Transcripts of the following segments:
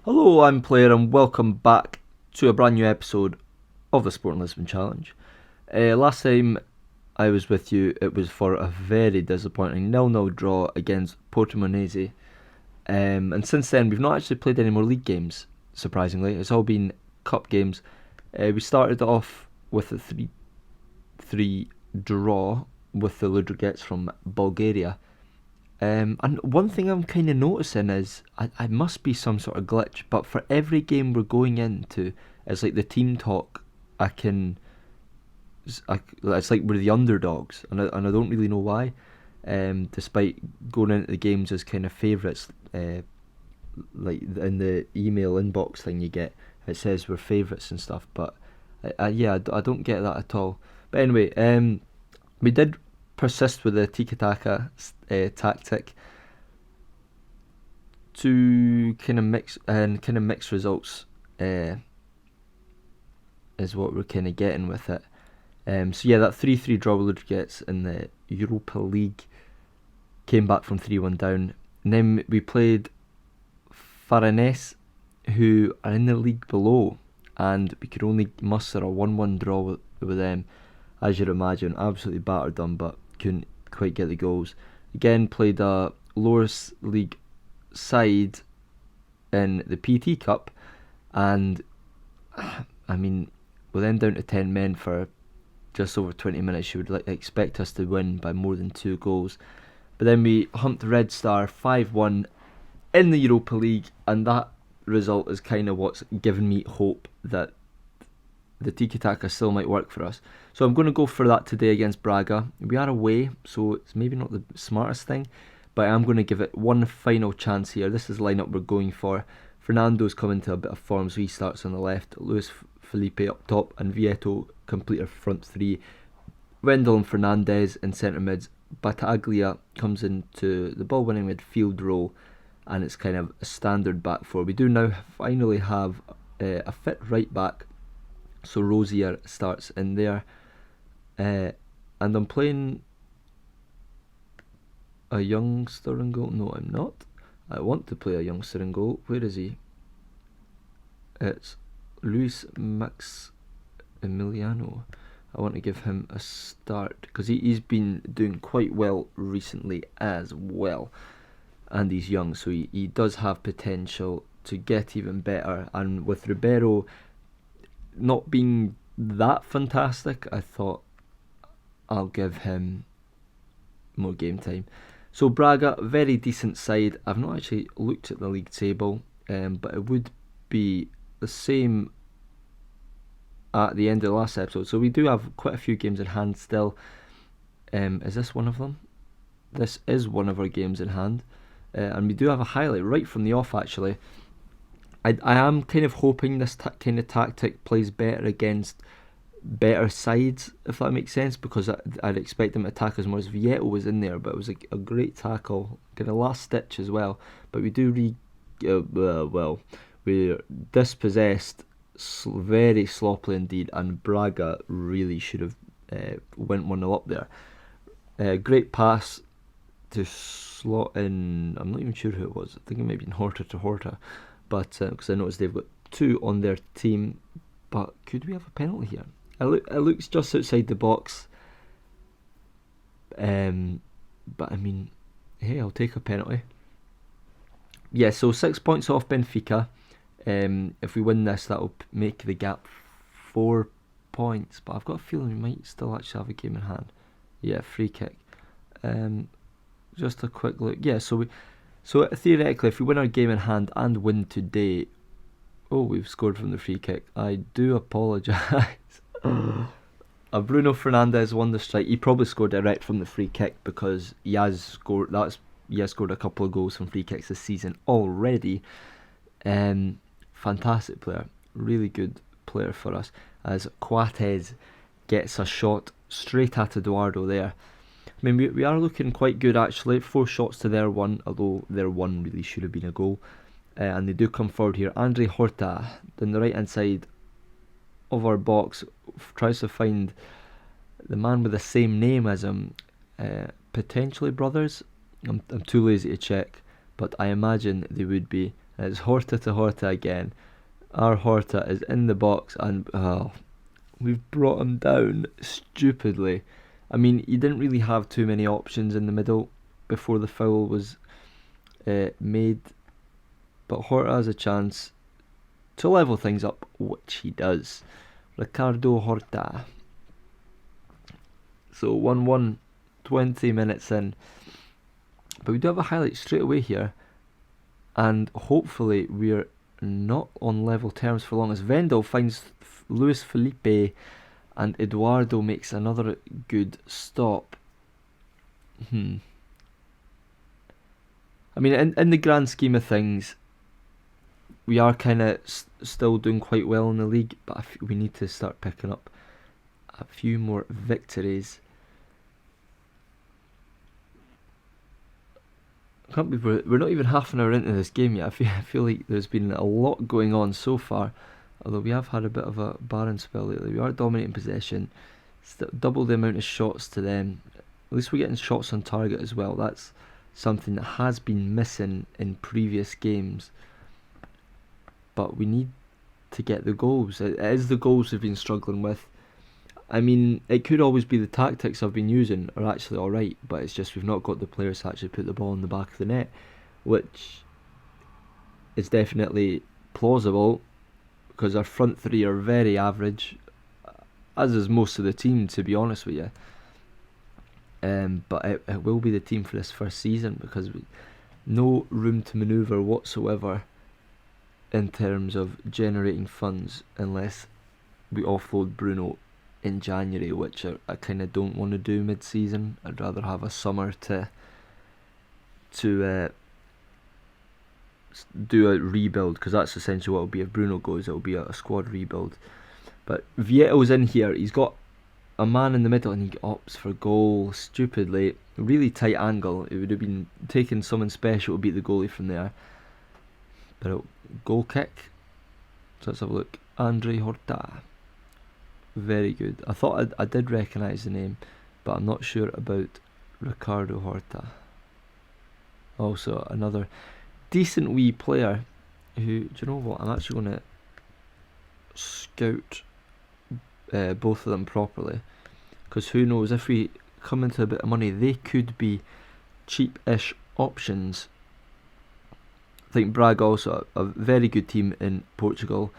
Hello, I'm Player, and welcome back to a brand new episode of the Sporting Lisbon Challenge. Last time I was with you, it was for a very disappointing 0-0 draw against Portimonense. And since then, we've not actually played any more league games, surprisingly. It's all been cup games. We started off with a 3-3 draw with the Ludogorets from Bulgaria. And one thing I'm kind of noticing is I must be some sort of glitch, but for every game we're going into, it's like the team talk. It's like we're the underdogs, and I don't really know why. Despite going into the games as kind of favourites, like in the email inbox thing you get, it says we're favourites and stuff. But I don't get that at all. But anyway, we did persist with the tiki-taka tactic to kind of mix results is what we're kind of getting with it. So yeah, that 3-3 draw with Ludogorets in the Europa League, came back from 3-1 down, and then we played Farennes, who are in the league below, and we could only muster a 1-1 draw with them. As you'd imagine, absolutely battered them, but couldn't quite get the goals. Again, played a lower league side in the PT Cup, and I mean, with them down to 10 men for just over 20 minutes, you would expect us to win by more than 2 goals. But then we humped Red Star 5-1 in the Europa League, and that result is kind of what's given me hope that the tiki-taka still might work for us. So I'm going to go for that today against Braga. We are away, so it's maybe not the smartest thing, but I'm going to give it one final chance here. This is the lineup we're going for. Fernando's coming to a bit of form, so he starts on the left. Luis Felipe up top, and Vieto complete our front three. Wendell and Fernandez in centre mids. Battaglia comes into the ball winning midfield role, and it's kind of a standard back four. We do now finally have a fit right back, so Rosier starts in there, and I'm playing a youngster in goal. No, I'm not. I want to play a youngster in goal. Where is he? It's Luis Max Emiliano. I want to give him a start because he's been doing quite well recently as well, and he's young, so he does have potential to get even better. And with Ribeiro not being that fantastic, I thought I'll give him more game time. So Braga, very decent side. I've not actually looked at the league table, but it would be the same at the end of the last episode. So we do have quite a few games in hand still. Is this one of them? This is one of our games in hand, and we do have a highlight right from the off actually. I am kind of hoping this kind of tactic plays better against better sides, if that makes sense, because I'd expect them to attack us more. As Vieto was in there, but it was a great tackle, kind of last stitch as well. But we do we're dispossessed very sloppily indeed, and Braga really should have went 1-0 up there. Great pass to slot in. I'm not even sure who it was. I think it might be Horta to Horta, but because I noticed they've got 2 on their team. But could we have a penalty here? It looks just outside the box. But I mean, hey, I'll take a penalty. Yeah, so 6 points off Benfica. If we win this, that'll make the gap 4 points. But I've got a feeling we might still actually have a game in hand. Yeah, free kick. Just a quick look. Yeah, so theoretically, if we win our game in hand and win today, we've scored from the free kick. I do apologise. Bruno Fernandes won the strike. He probably scored direct from the free kick because he has scored a couple of goals from free kicks this season already. Fantastic player, really good player for us. As Coates gets a shot straight at Eduardo there. I mean, we are looking quite good actually. 4 shots to their 1, although their 1 really should have been a goal. And they do come forward here. Andre Horta on the right hand side of our box tries to find the man with the same name as him, potentially brothers. I'm too lazy to check, but I imagine they would be. It's Horta to Horta again. Our Horta is in the box, and we've brought him down stupidly. I mean, you didn't really have too many options in the middle before the foul was made, but Horta has a chance to level things up, which he does. Ricardo Horta. So 1-1, 20 minutes in. But we do have a highlight straight away here, and hopefully we're not on level terms for long, as Vendel finds Luis Felipe and Eduardo makes another good stop. I mean, in the grand scheme of things, we are kind of still doing quite well in the league, but we need to start picking up a few more victories. I can't believe we're not even half an hour into this game yet. I feel like there's been a lot going on so far, although we have had a bit of a barren spell lately. We are dominating possession, double the amount of shots to them. At least we're getting shots on target as well. That's something that has been missing in previous games, but we need to get the goals. It is the goals we've been struggling with. I mean, it could always be the tactics I've been using are actually alright, but it's just we've not got the players to actually put the ball in the back of the net, which is definitely plausible, because our front three are very average, as is most of the team, to be honest with you. But it will be the team for this first season, because no room to manoeuvre whatsoever in terms of generating funds unless we offload Bruno in January, which I kind of don't want to do mid-season. I'd rather have a summer to do a rebuild, because that's essentially what it'll be. If Bruno goes, it'll be a squad rebuild. But Vieto's in here. He's got a man in the middle and he opts for goal stupidly. Really tight angle. It would have been taking someone special to beat the goalie from there. But goal kick. So let's have a look. Andre Horta. Very good. I thought I did recognise the name, but I'm not sure about Ricardo Horta. Also another decent wee player who, do you know what, I'm actually going to scout both of them properly, because who knows, if we come into a bit of money, they could be cheap-ish options. I think Braga also a very good team in Portugal.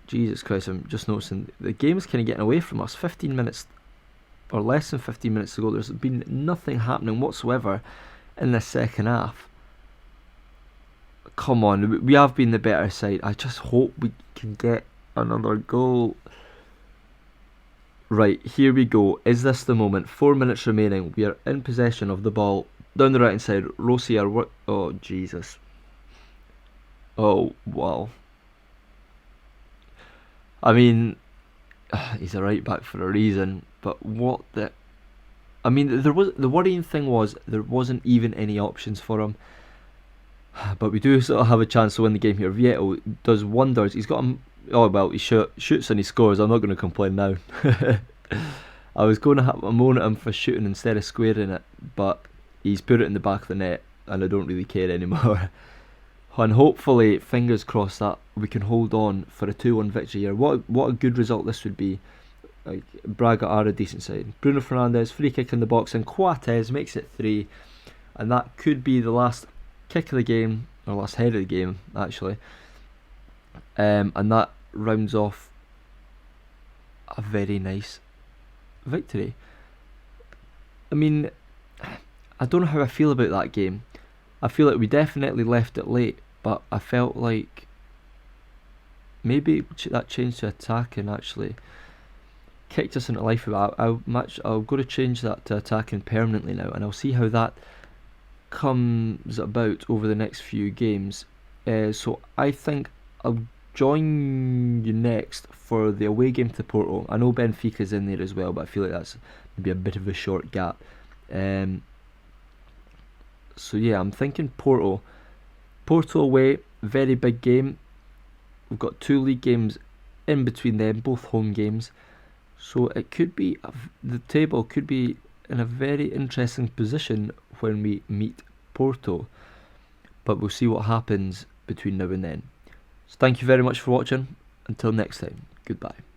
Jesus Christ, I'm just noticing the game's kind of getting away from us. 15 minutes or less than 15 minutes to go. There's been nothing happening whatsoever in the second half. Come on, we have been the better side. I just hope we can get another goal. Right, here we go. Is this the moment? 4 minutes remaining. We are in possession of the ball. Down the right hand side, Rossi are work. Oh, Jesus. Oh, wow. I mean, he's a right back for a reason, but what the... I mean, the worrying thing was there wasn't even any options for him. But we do sort of have a chance to win the game here. Vieto does wonders. He's got him... Oh, well, he shoots and he scores. I'm not going to complain now. I was going to have a moan at him for shooting instead of squaring it, but he's put it in the back of the net, and I don't really care anymore. And hopefully, fingers crossed, that we can hold on for a 2-1 victory here. What a good result this would be. Like, Braga are a decent side. Bruno Fernandes, free kick in the box, and Coates makes it 3. And that could be the last kick of the game, or last head of the game, actually. And that rounds off a very nice victory. I mean, I don't know how I feel about that game. I feel like we definitely left it late, but I felt like maybe that change to attacking actually kicked us into life. I'll go to change that to attacking permanently now, and I'll see how that comes about over the next few games. So I think I'll join you next for the away game to Porto. I know Benfica's in there as well, but I feel like that's maybe a bit of a short gap. So yeah, I'm thinking Porto away, very big game. We've got 2 league games in between them, both home games. So it could be, the table could be in a very interesting position when we meet Porto. But we'll see what happens between now and then. So thank you very much for watching. Until next time, goodbye.